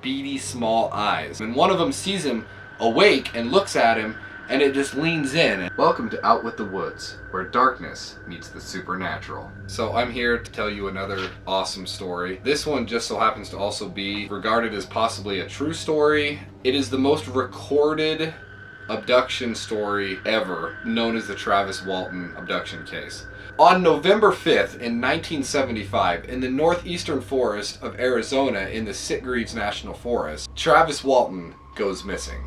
beady small eyes. And one of them sees him awake and looks at him, and it just leans in. Welcome to Out with the Woods, where darkness meets the supernatural. So I'm here to tell you another awesome story. This one just so happens to also be regarded as possibly a true story. It is the most recorded abduction story ever, known as the Travis Walton abduction case. On November 5th in 1975, in the northeastern forest of Arizona in the Sitgreaves National Forest, Travis Walton goes missing.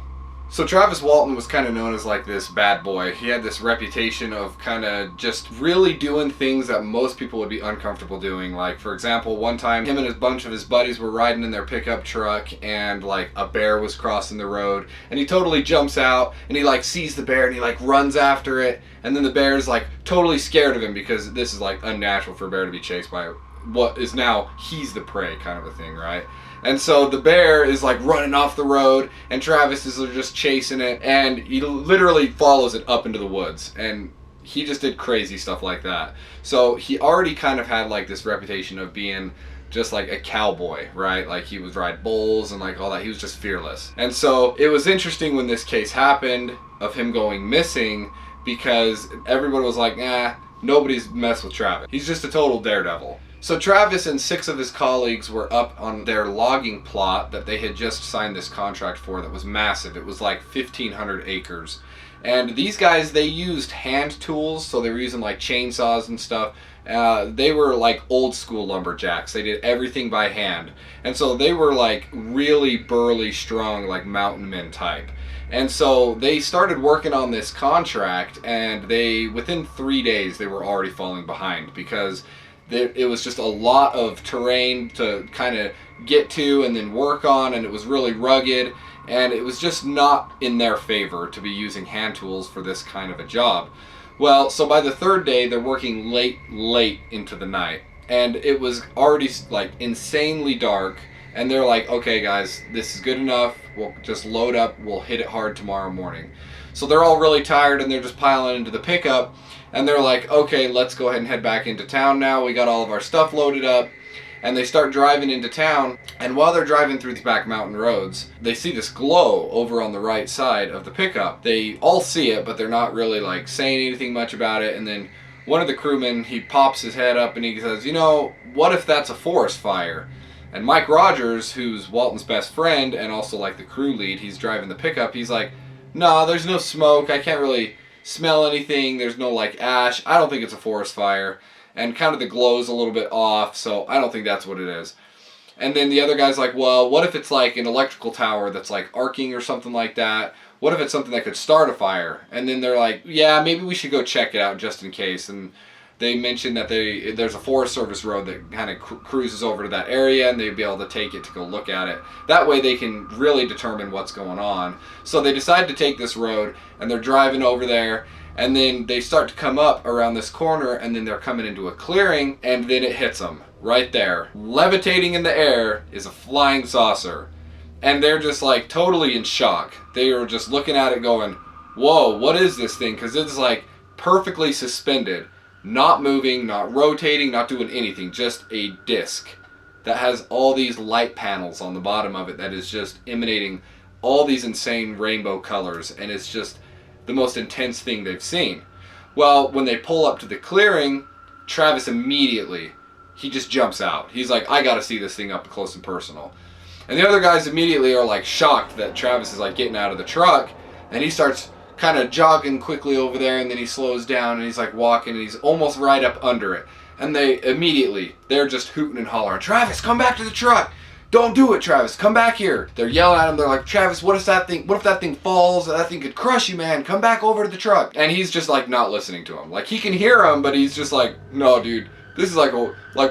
So Travis Walton was kind of known as like this bad boy. He had this reputation of kind of just really doing things that most people would be uncomfortable doing. Like, for example, one time him and a bunch of his buddies were riding in their pickup truck and like a bear was crossing the road, and he totally jumps out and he like sees the bear and he like runs after it, and then the bear is like totally scared of him because this is like unnatural for a bear to be chased by what is now he's the prey kind of a thing, right? And so the bear is like running off the road and Travis is just chasing it, and he literally follows it up into the woods, and he just did crazy stuff like that. So he already kind of had like this reputation of being just like a cowboy, right? Like he would ride bulls and like all that. He was just fearless. And so it was interesting when this case happened of him going missing, because everyone was like, nah, nobody's messed with Travis. He's just a total daredevil. So Travis and 6 of his colleagues were up on their logging plot that they had just signed this contract for that was massive. It was like 1,500 acres. And these guys, they used hand tools, so they were using like chainsaws and stuff. They were like old school lumberjacks. They did everything by hand. And so they were like really burly, strong, like mountain men type. And so they started working on this contract, and within 3 days, they were already falling behind because it was just a lot of terrain to kind of get to and then work on, and it was really rugged, and it was just not in their favor to be using hand tools for this kind of a job. Well, so by the 3rd day, they're working late into the night, and it was already like insanely dark, and they're like, okay guys, this is good enough, we'll just load up, we'll hit it hard tomorrow morning. So they're all really tired and they're just piling into the pickup, and they're like, okay, let's go ahead and head back into town now. We got all of our stuff loaded up. And they start driving into town, and while they're driving through these back mountain roads, they see this glow over on the right side of the pickup. They all see it, but they're not really like saying anything much about it. And then one of the crewmen, he pops his head up and he says, you know, what if that's a forest fire? And Mike Rogers, who's Walton's best friend and also like the crew lead, he's driving the pickup, he's like, no, there's no smoke, I can't really smell anything, there's no like ash, I don't think it's a forest fire, and kind of the glow's a little bit off, so I don't think that's what it is. And then the other guy's like, well, what if it's like an electrical tower that's like arcing or something like that? What if it's something that could start a fire? And then they're like, yeah, maybe we should go check it out just in case. And they mentioned that there's a Forest Service road that kind of cruises over to that area, and they'd be able to take it to go look at it. That way they can really determine what's going on. So they decide to take this road, and they're driving over there, and then they start to come up around this corner, and then they're coming into a clearing, and then it hits them right there. Levitating in the air is a flying saucer. And they're just like totally in shock. They are just looking at it going, whoa, what is this thing? Because it's like perfectly suspended. Not moving, not rotating, not doing anything, just a disc that has all these light panels on the bottom of it that is just emanating all these insane rainbow colors, and it's just the most intense thing they've seen. Well, when they pull up to the clearing, Travis immediately, he just jumps out. He's like, I gotta see this thing up close and personal. And the other guys immediately are like shocked that Travis is like getting out of the truck, and he starts kind of jogging quickly over there, and then he slows down and he's like walking, and he's almost right up under it. And they're just hooting and hollering, Travis, come back to the truck. Don't do it, Travis, come back here. They're yelling at him, they're like, Travis, what if that thing falls? That thing could crush you, man. Come back over to the truck. And he's just like not listening to him. Like he can hear him, but he's just like, no, dude, this is like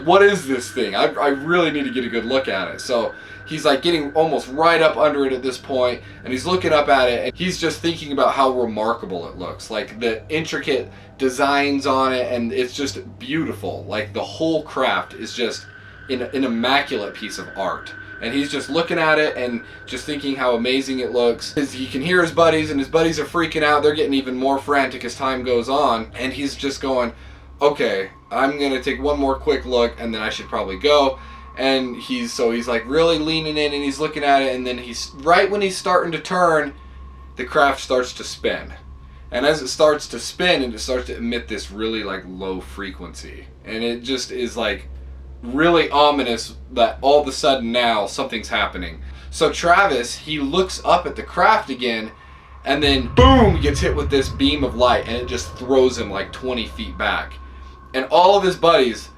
what is this thing? I really need to get a good look at it. So he's like getting almost right up under it at this point, and he's looking up at it, and he's just thinking about how remarkable it looks. Like the intricate designs on it, and it's just beautiful. Like the whole craft is just an immaculate piece of art. And he's just looking at it and just thinking how amazing it looks. He can hear his buddies, and his buddies are freaking out. They're getting even more frantic as time goes on, and he's just going, okay, I'm gonna take one more quick look and then I should probably go. And he's like really leaning in and he's looking at it, and then he's right when he's starting to turn, the craft starts to spin. And as it starts to spin, and it starts to emit this really like low frequency. And it just is like really ominous that all of a sudden now something's happening. So Travis, he looks up at the craft again, and then boom, he gets hit with this beam of light, and it just throws him like 20 feet back. And all of his buddies,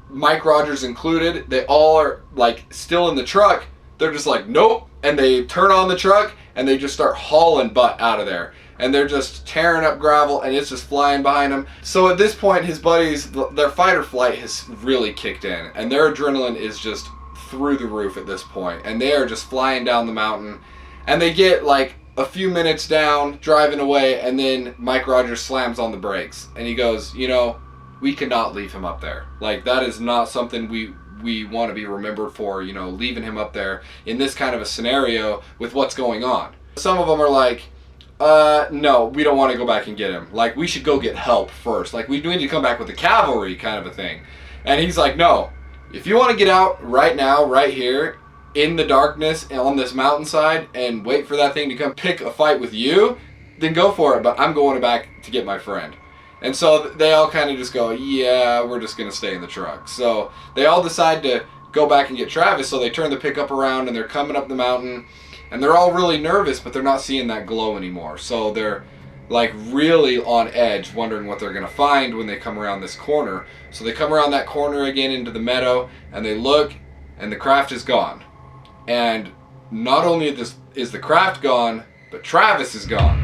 Mike Rogers included, they all are like still in the truck. They're just like, nope. And they turn on the truck and they just start hauling butt out of there. And they're just tearing up gravel and it's just flying behind them. So at this point, his buddies, their fight or flight has really kicked in. And their adrenaline is just through the roof at this point. And they are just flying down the mountain. And they get like a few minutes down, driving away. And then Mike Rogers slams on the brakes. And he goes, you know, we cannot leave him up there. Like, that is not something we want to be remembered for, you know, leaving him up there in this kind of a scenario with what's going on. Some of them are like, no, we don't want to go back and get him. Like, we should go get help first. Like, we need to come back with the cavalry kind of a thing. And he's like, no, if you want to get out right now, right here, in the darkness on this mountainside and wait for that thing to come pick a fight with you, then go for it. But I'm going back to get my friend. And so they all kind of just go, yeah, we're just going to stay in the truck. So they all decide to go back and get Travis. So they turn the pickup around and they're coming up the mountain. And they're all really nervous, but they're not seeing that glow anymore. So they're like really on edge, wondering what they're going to find when they come around this corner. So they come around that corner again into the meadow, and they look, and the craft is gone. And not only is the craft gone, but Travis is gone.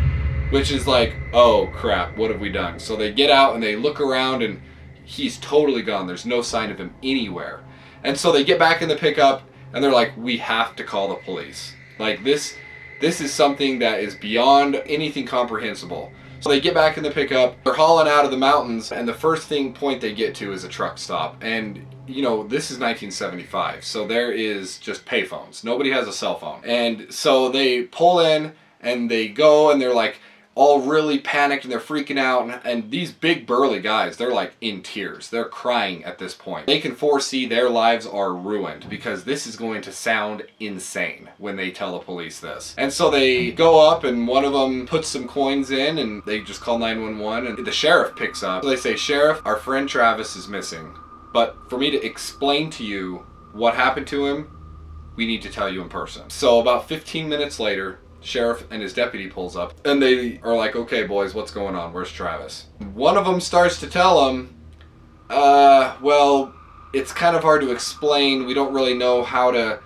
Which is like, oh crap, what have we done? So they get out and they look around and he's totally gone. There's no sign of him anywhere. And so they get back in the pickup and they're like, we have to call the police. Like, this is something that is beyond anything comprehensible. So they get back in the pickup, they're hauling out of the mountains, and the first point they get to is a truck stop. And you know, this is 1975, so there is just payphones. Nobody has a cell phone. And so they pull in and they go and they're like, all really panicked and they're freaking out, and these big burly guys, they're like in tears. They're crying at this point. They can foresee their lives are ruined because this is going to sound insane when they tell the police this. And so they go up and one of them puts some coins in and they just call 911, and the sheriff picks up. So they say, Sheriff, our friend Travis is missing, but for me to explain to you what happened to him, we need to tell you in person. So about 15 minutes later, sheriff and his deputy pulls up and they are like, okay boys, what's going on? Where's Travis? One of them starts to tell them, well, it's kind of hard to explain. We don't really know how to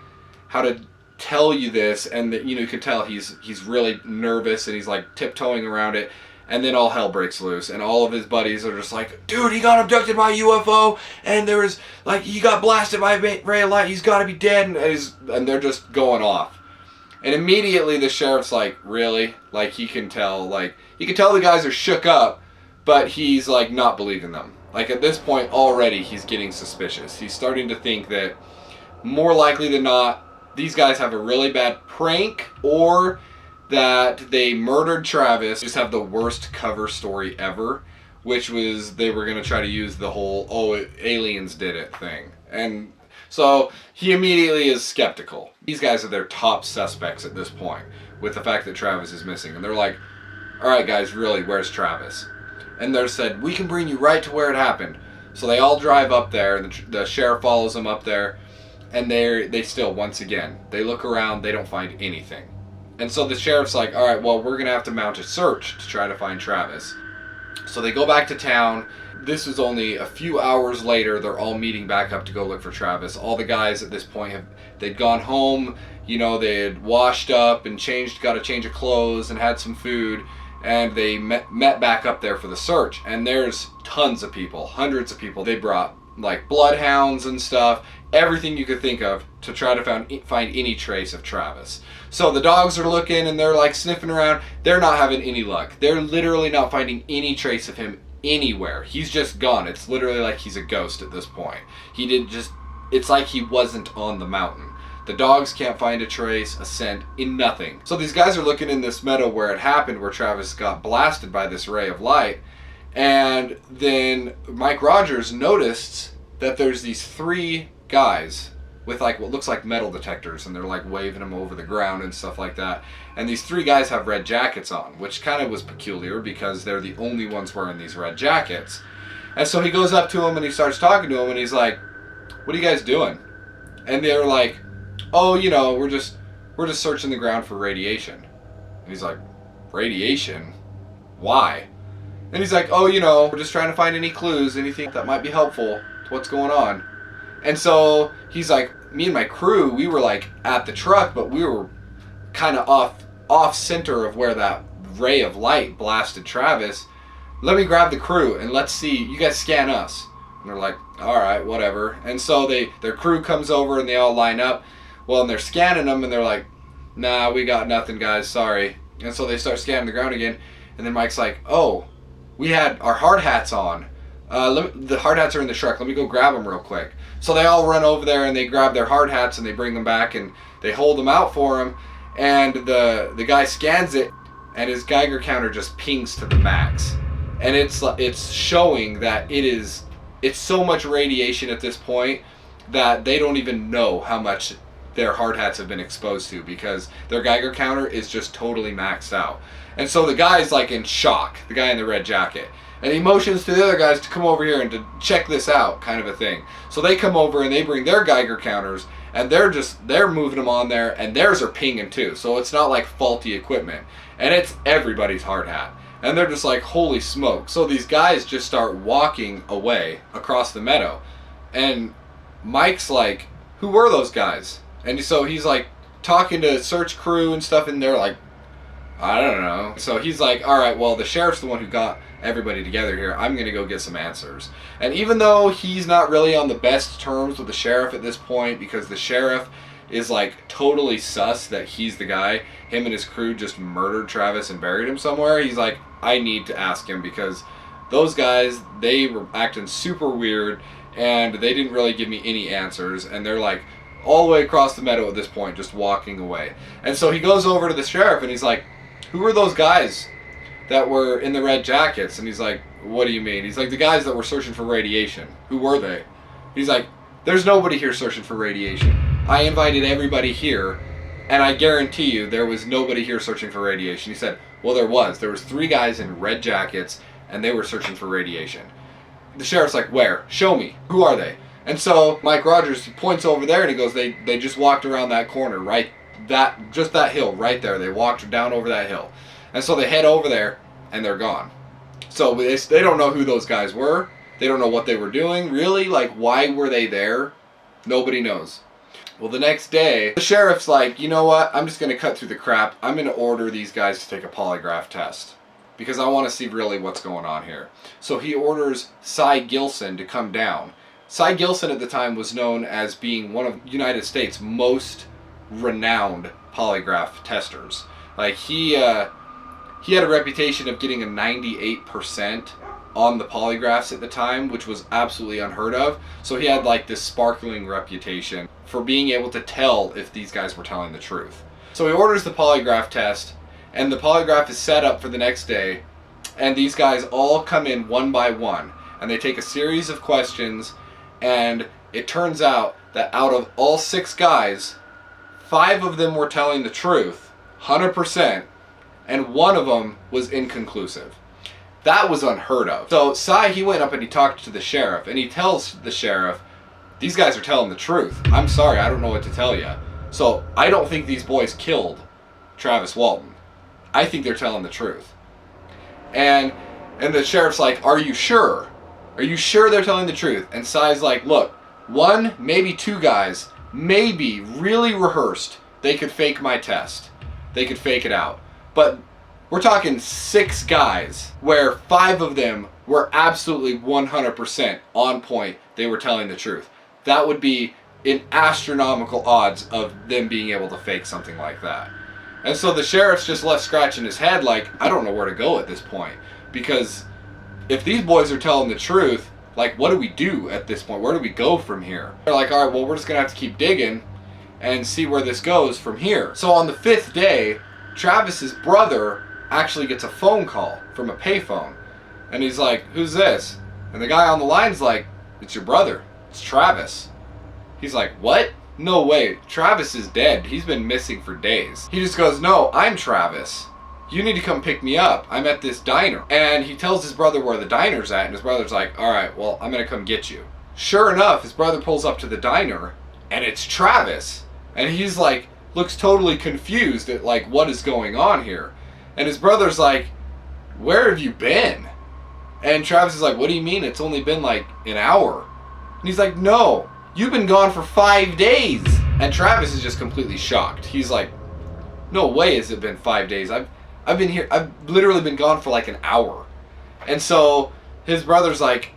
tell you this. And that, you know, you can tell he's really nervous and he's like tiptoeing around it. And then all hell breaks loose, and all of his buddies are just like, dude, he got abducted by a UFO, and there was like, he got blasted by a ray of light, he's got to be dead. And they're just going off. And immediately the sheriff's like, really? Like, he can tell the guys are shook up, but he's like not believing them. Like, at this point already he's getting suspicious. He's starting to think that more likely than not, these guys have a really bad prank, or that they murdered Travis. Just have the worst cover story ever, which was they were going to try to use the whole, oh, aliens did it thing. And so he immediately is skeptical. These guys are their top suspects at this point with the fact that Travis is missing. And they're like, all right guys, really, where's Travis? And they're said, we can bring you right to where it happened. So they all drive up there, and the sheriff follows them up there, and they still, once again, they look around, they don't find anything. And so the sheriff's like, all right, well, we're going to have to mount a search to try to find Travis. So they go back to town. This was only a few hours later. They're all meeting back up to go look for Travis. All the guys at this point they'd gone home, you know, they had washed up and got a change of clothes and had some food, and they met back up there for the search. And there's tons of people, hundreds of people. They brought like bloodhounds and stuff, everything you could think of to try to find any trace of Travis. So the dogs are looking and they're like sniffing around. They're not having any luck. They're literally not finding any trace of him anywhere. He's just gone. It's literally like he's a ghost at this point. It's like he wasn't on the mountain. The dogs can't find a trace, a scent, in nothing. So these guys are looking in this meadow where it happened, where Travis got blasted by this ray of light. And then Mike Rogers noticed that there's these 3 guys with like what looks like metal detectors, and they're like waving them over the ground and stuff like that. And these 3 guys have red jackets on, which kind of was peculiar because they're the only ones wearing these red jackets. And so he goes up to them and he starts talking to them, and he's like, "What are you guys doing?" And they're like, "Oh, you know, we're just searching the ground for radiation." And he's like, "Radiation? Why?" And he's like, "Oh, you know, we're just trying to find any clues, anything that might be helpful to what's going on." And so he's like, me and my crew, we were like at the truck, but we were kind of off center of where that ray of light blasted Travis. "Let me grab the crew and let's see, you guys scan us." And they're like, "All right, whatever." And so their crew comes over and they all line up. Well, and they're scanning them and they're like, "Nah, we got nothing, guys, sorry." And so they start scanning the ground again. And then Mike's like, "Oh, we had our hard hats on. The hard hats are in the truck. Let me go grab them real quick." So they all run over there and they grab their hard hats and they bring them back and they hold them out for him. And the guy scans it and his Geiger counter just pings to the max. And it's showing that it's so much radiation at this point that they don't even know how much their hard hats have been exposed to, because their Geiger counter is just totally maxed out. And so the guy's like in shock, the guy in the red jacket. And he motions to the other guys to come over here and to check this out, kind of a thing. So they come over and they bring their Geiger counters, and they're moving them on there, and theirs are pinging too. So it's not like faulty equipment. And it's everybody's hard hat. And they're just like, holy smoke. So these guys just start walking away across the meadow. And Mike's like, "Who were those guys?" And so he's like talking to search crew and stuff, and they're like, "I don't know." So he's like, "All right, well, the sheriff's the one who got everybody together here. I'm going to go get some answers." And even though he's not really on the best terms with the sheriff at this point, because the sheriff is like totally sus that he's the guy, him and his crew just murdered Travis and buried him somewhere, he's like, I need to ask him, because those guys, they were acting super weird and they didn't really give me any answers, and they're like all the way across the meadow at this point, just walking away. And so he goes over to the sheriff and he's like, "Who were those guys that were in the red jackets?" And he's like, "What do you mean?" He's like, "The guys that were searching for radiation. Who were they?" He's like, "There's nobody here searching for radiation. I invited everybody here, and I guarantee you there was nobody here searching for radiation." He said, "Well, there was. There was 3 guys in red jackets, and they were searching for radiation." The sheriff's like, "Where? Show me. Who are they?" And so Mike Rogers points over there and he goes, they just walked around that corner, right? Just that hill right there. They walked down over that hill. And so they head over there and they're gone. So they don't know who those guys were. They don't know what they were doing. Really? Like, why were they there? Nobody knows. Well, the next day, the sheriff's like, "You know what? I'm just going to cut through the crap. I'm going to order these guys to take a polygraph test, because I want to see really what's going on here." So he orders Cy Gilson to come down. Cy Gilson at the time was known as being one of the United States' most renowned polygraph testers. Like, he had a reputation of getting a 98% on the polygraphs at the time, which was absolutely unheard of. So he had like this sparkling reputation for being able to tell if these guys were telling the truth. So he orders the polygraph test, and the polygraph is set up for the next day, and these guys all come in one by one, and they take a series of questions, and it turns out that out of all 6 guys, 5 of them were telling the truth, 100%, and 1 of them was inconclusive. That was unheard of. So Cy, he went up and he talked to the sheriff, and he tells the sheriff, "These guys are telling the truth. I'm sorry, I don't know what to tell you. So I don't think these boys killed Travis Walton. I think they're telling the truth." And the sheriff's like, "Are you sure? Are you sure they're telling the truth?" And Cy's like, "Look, 1, maybe 2 guys, maybe really rehearsed, they could fake my test. They could fake it out. But we're talking 6 guys where 5 of them were absolutely 100% on point. They were telling the truth. That would be in astronomical odds of them being able to fake something like that." And so the sheriff's just left scratching his head like, I don't know where to go at this point. Because if these boys are telling the truth, like, what do we do at this point? Where do we go from here? They're like, all right, well, we're just going to have to keep digging and see where this goes from here. So on the 5th day, Travis's brother actually gets a phone call from a payphone. And he's like, "Who's this?" And the guy on the line's like, "It's your brother. It's Travis." He's like, "What? no way, Travis is dead. He's been missing for days. He just goes, no, I'm Travis. You need to come pick me up. I'm at this diner. And he tells his brother where the diner's at, and his brother's like, all right, well, I'm gonna come get you. Sure enough, his brother pulls up to the diner, and it's Travis. And he's like, looks totally confused at like what is going on here. And his brother's like, where have you been? And Travis is like, what do you mean? It's only been like an hour. And he's like, no, you've been gone for 5 days. And Travis is just completely shocked. He's like, no way has it been 5 days. I've been here, I've literally been gone for like an hour. And so his brother's like,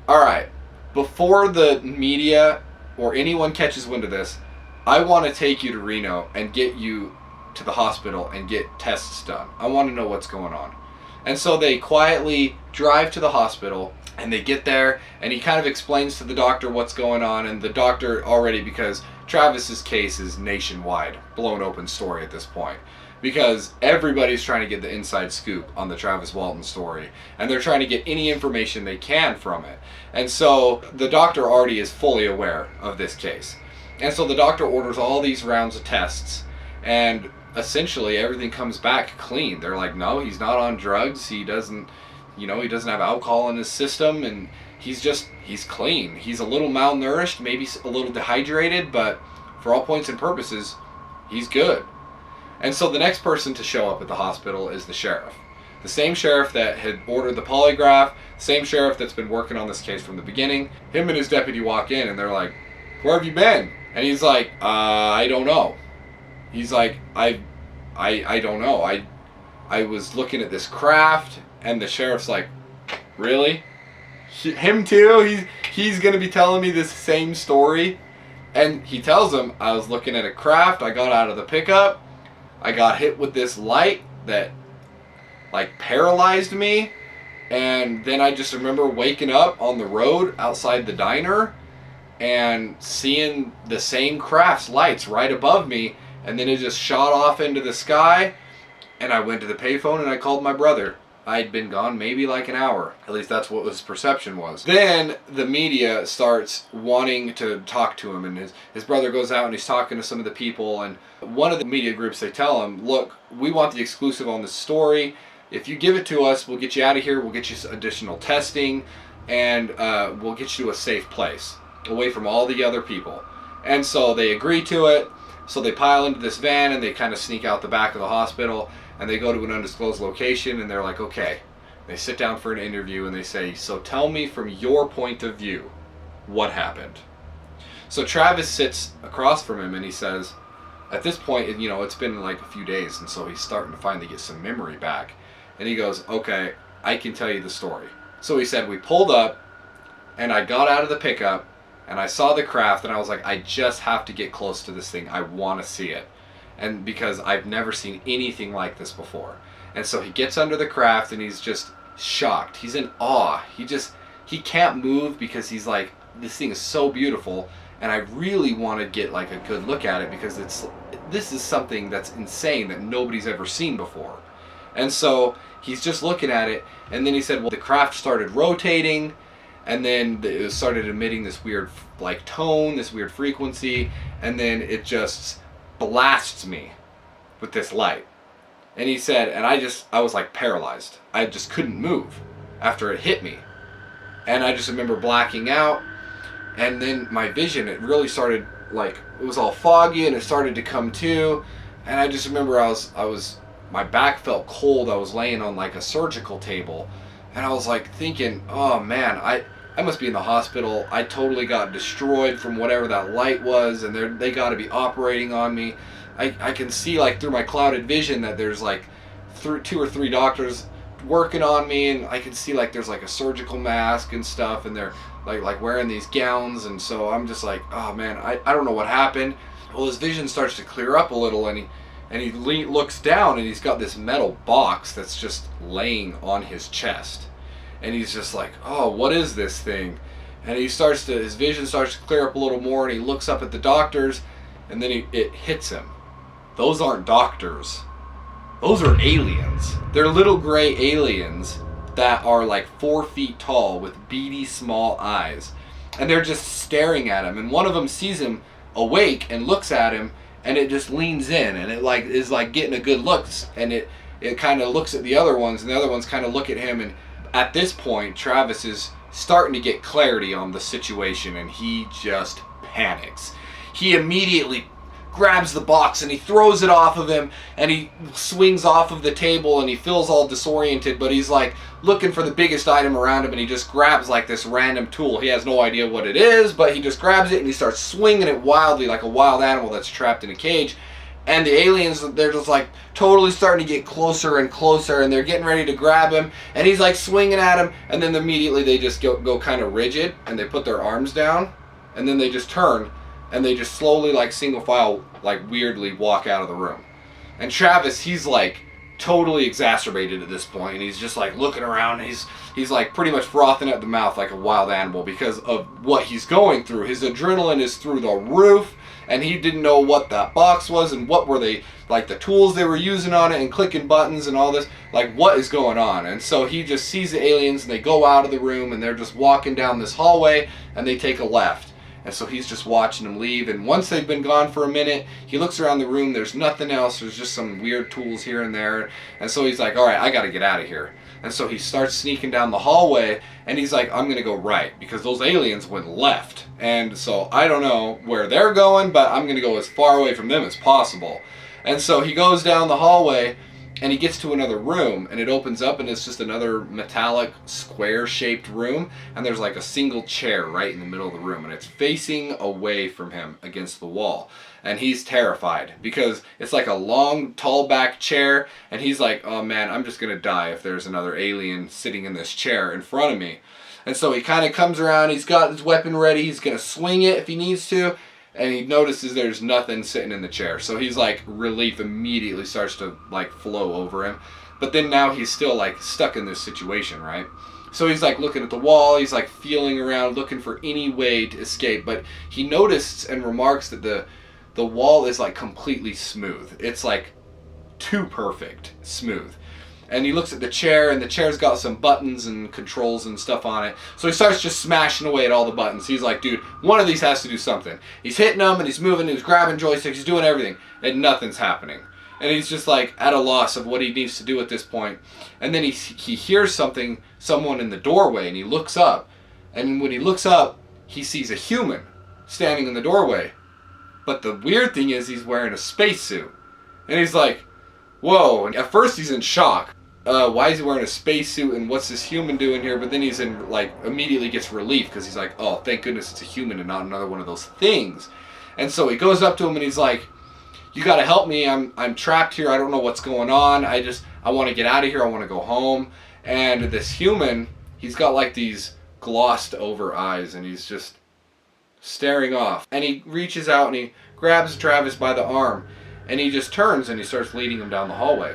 all right, before the media or anyone catches wind of this, I want to take you to Reno and get you to the hospital and get tests done. I want to know what's going on. And so they quietly drive to the hospital, and they get there, and he kind of explains to the doctor what's going on, and the doctor already, because Travis's case is nationwide, blown open story at this point, because everybody's trying to get the inside scoop on the Travis Walton story, and they're trying to get any information they can from it. And so the doctor already is fully aware of this case. And so the doctor orders all these rounds of tests, and essentially everything comes back clean. They're like, no, he's not on drugs. He doesn't have alcohol in his system, and he's clean. He's a little malnourished, maybe a little dehydrated, but for all points and purposes, he's good. And so the next person to show up at the hospital is the sheriff. The same sheriff that had ordered the polygraph, same sheriff that's been working on this case from the beginning. Him and his deputy walk in, and they're like, where have you been? And he's like, I don't know. He's like, I don't know. I was looking at this craft. And the sheriff's like, really? Him too? He's gonna be telling me this same story? And he tells him, I was looking at a craft, I got out of the pickup, I got hit with this light that like paralyzed me, and then I just remember waking up on the road outside the diner and seeing the same craft's lights right above me, and then it just shot off into the sky, and I went to the payphone and I called my brother. I'd been gone maybe like an hour. At least that's what his perception was. Then the media starts wanting to talk to him, and his brother goes out and he's talking to some of the people, and one of the media groups, they tell him, look, we want the exclusive on this story. If you give it to us, we'll get you out of here, we'll get you additional testing, and we'll get you to a safe place, away from all the other people. And so they agree to it, so they pile into this van and they kind of sneak out the back of the hospital, and they go to an undisclosed location, and they're like, okay. They sit down for an interview and they say, so tell me from your point of view, what happened? So Travis sits across from him and he says, at this point, it's been like a few days, and so he's starting to finally get some memory back. And he goes, okay, I can tell you the story. So he said, we pulled up, and I got out of the pickup, and I saw the craft, and I was like, I just have to get close to this thing. I want to see it. And because I've never seen anything like this before. And so he gets under the craft and he's just shocked. He's in awe. He can't move because he's like, this thing is so beautiful, and I really want to get like a good look at it because this is something that's insane that nobody's ever seen before. And so he's just looking at it, and then he said, well, the craft started rotating, and then it started emitting this weird like tone, this weird frequency, and then it just blasts me with this light. And he said, and I was like paralyzed. I just couldn't move after it hit me. And I just remember blacking out, and then my vision, it really started, like, it was all foggy and it started to come to, and I just remember my back felt cold. I was laying on like a surgical table, and I was like thinking, oh man, I must be in the hospital. I totally got destroyed from whatever that light was, and they got to be operating on me. I can see like through my clouded vision that there's like 2 or 3 doctors working on me, and I can see like there's like a surgical mask and stuff, and they're like wearing these gowns, and so I'm just like, oh man, I don't know what happened. Well, his vision starts to clear up a little, and he looks down, and he's got this metal box that's just laying on his chest. And he's just like, oh, what is this thing? And his vision starts to clear up a little more, and he looks up at the doctors, and then it hits him. Those aren't doctors. Those are aliens. They're little gray aliens that are like 4 feet tall with beady small eyes. And they're just staring at him. And one of them sees him awake and looks at him, and it just leans in, and it like is like getting a good look, and it kind of looks at the other ones, and the other ones kind of look at him. And at this point, Travis is starting to get clarity on the situation, and he just panics. He immediately grabs the box and he throws it off of him, and he swings off of the table, and he feels all disoriented, but he's like looking for the biggest item around him, and he just grabs like this random tool. He has no idea what it is, but he just grabs it and he starts swinging it wildly like a wild animal that's trapped in a cage. And the aliens, they're just like totally starting to get closer and closer, and they're getting ready to grab him, and he's like swinging at him, and then immediately they just go kind of rigid, and they put their arms down, and then they just turn, and they just slowly, like single file, like weirdly walk out of the room. And Travis, he's like totally exacerbated at this point, and he's just like looking around, and he's like pretty much frothing at the mouth like a wild animal because of what he's going through. His adrenaline is through the roof, and he didn't know what that box was, and what were they, like the tools they were using on it, and clicking buttons and all this, like what is going on. And so he just sees the aliens, and they go out of the room, and they're just walking down this hallway, and they take a left. And so he's just watching them leave, and once they've been gone for a minute, he looks around the room, there's nothing else, there's just some weird tools here and there, and so he's like, alright, I gotta get out of here. And so he starts sneaking down the hallway, and he's like, I'm gonna go right, because those aliens went left, and so I don't know where they're going, but I'm gonna go as far away from them as possible. And so he goes down the hallway, and he gets to another room, and it opens up, and it's just another metallic square-shaped room, and there's like a single chair right in the middle of the room, and it's facing away from him against the wall. And he's terrified because it's like a long, tall back chair, and he's like, oh man, I'm just gonna die if there's another alien sitting in this chair in front of me. And so he kind of comes around, he's got his weapon ready, he's gonna swing it if he needs to, and he notices there's nothing sitting in the chair. So he's like, relief immediately starts to like flow over him. But then now he's still like stuck in this situation, right? So he's like looking at the wall, he's like feeling around, looking for any way to escape. But he notices and remarks that the wall is like completely smooth. It's like too perfect smooth. And he looks at the chair, and the chair's got some buttons and controls and stuff on it. So he starts just smashing away at all the buttons. He's like, dude, one of these has to do something. He's hitting them, and he's moving, and he's grabbing joysticks, he's doing everything, and nothing's happening. And he's just like at a loss of what he needs to do at this point. And then he hears someone in the doorway, and he looks up. And when he looks up, he sees a human standing in the doorway. But the weird thing is he's wearing a spacesuit. And he's like, whoa. And at first he's in shock. Why is he wearing a spacesuit, and what's this human doing here? But then he's in, like, immediately gets relief because he's like, oh, thank goodness it's a human and not another one of those things. And so he goes up to him and he's like, you gotta help me. I'm trapped here. I don't know what's going on. I want to get out of here. I want to go home. And this human, he's got like these glossed over eyes, and he's just staring off. And he reaches out and he grabs Travis by the arm, and he just turns and he starts leading him down the hallway.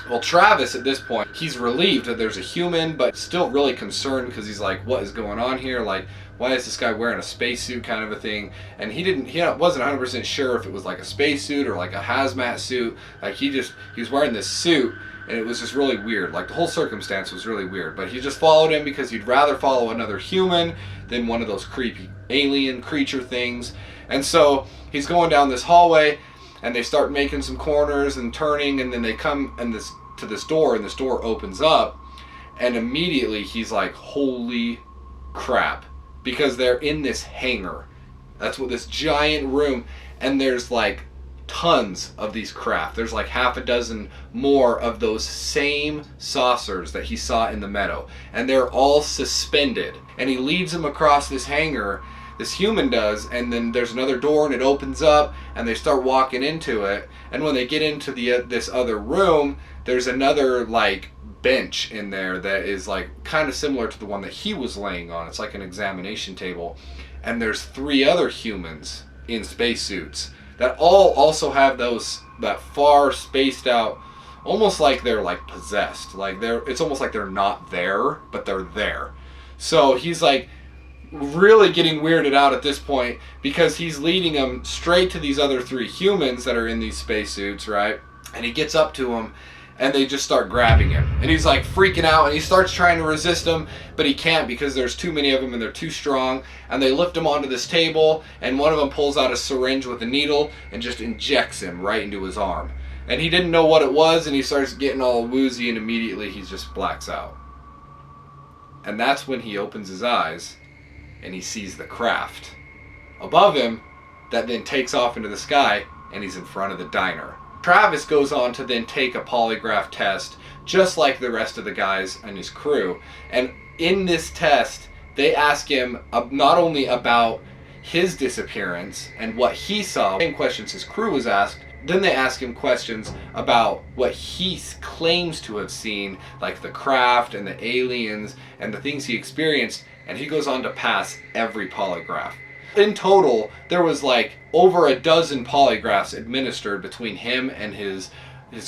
Well, Travis at this point, he's relieved that there's a human, but still really concerned because he's like, what is going on here? Like, why is this guy wearing a spacesuit kind of a thing? And he wasn't 100% sure if it was like a spacesuit or like a hazmat suit. Like he was wearing this suit, and it was just really weird. Like the whole circumstance was really weird. But he just followed him because he'd rather follow another human than one of those creepy alien creature things. And so he's going down this hallway, and they start making some corners and turning, and then they come to this door, and this door opens up, and immediately he's like, holy crap, because they're in this hangar. That's what this giant room, and there's like tons of these craft. There's like half a dozen more of those same saucers that he saw in the meadow, and they're all suspended. And he leads them across this hangar, this human does, and then there's another door, and it opens up, and they start walking into it. And when they get into this other room, there's another like bench in there that is like kind of similar to the one that he was laying on. It's like an examination table, and there's 3 other humans in spacesuits that all also have that far spaced out, almost like they're like possessed. Like it's almost like they're not there, but they're there. So he's like really getting weirded out at this point because he's leading them straight to these other 3 humans that are in these spacesuits, right? And he gets up to them, and they just start grabbing him. And he's like freaking out, and he starts trying to resist them, but he can't because there's too many of them and they're too strong. And they lift him onto this table, and one of them pulls out a syringe with a needle and just injects him right into his arm. And he didn't know what it was, and he starts getting all woozy, and immediately he just blacks out. And that's when he opens his eyes and he sees the craft above him that then takes off into the sky, and he's in front of the diner. Travis goes on to then take a polygraph test just like the rest of the guys and his crew. And in this test, they ask him not only about his disappearance and what he saw, same questions his crew was asked, then they ask him questions about what he claims to have seen, like the craft and the aliens and the things he experienced, and he goes on to pass every polygraph. In total, there was like over a dozen polygraphs administered between him and his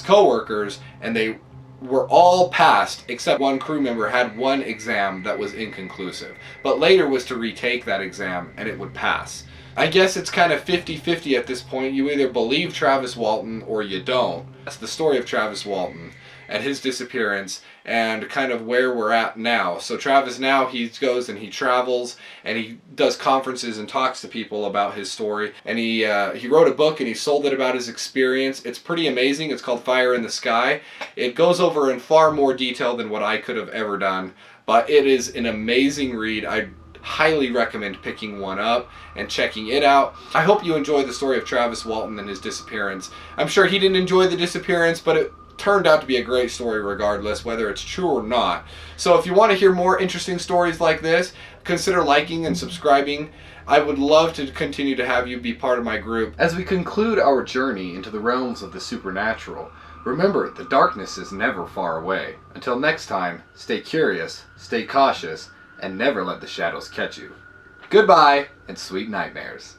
co-workers, and they were all passed except one crew member had one exam that was inconclusive, but later was to retake that exam and it would pass. I guess it's kind of 50-50 at this point. You either believe Travis Walton or you don't. That's the story of Travis Walton and his disappearance and kind of where we're at now. So Travis now, he goes and he travels and he does conferences and talks to people about his story. And he wrote a book and he sold it about his experience. It's pretty amazing. It's called Fire in the Sky. It goes over in far more detail than what I could have ever done. But it is an amazing read. I highly recommend picking one up and checking it out. I hope you enjoy the story of Travis Walton and his disappearance. I'm sure he didn't enjoy the disappearance, but it turned out to be a great story regardless, whether it's true or not. So if you want to hear more interesting stories like this, consider liking and subscribing. I would love to continue to have you be part of my group. As we conclude our journey into the realms of the supernatural, remember, the darkness is never far away. Until next time, stay curious, stay cautious, and never let the shadows catch you. Goodbye, and sweet nightmares.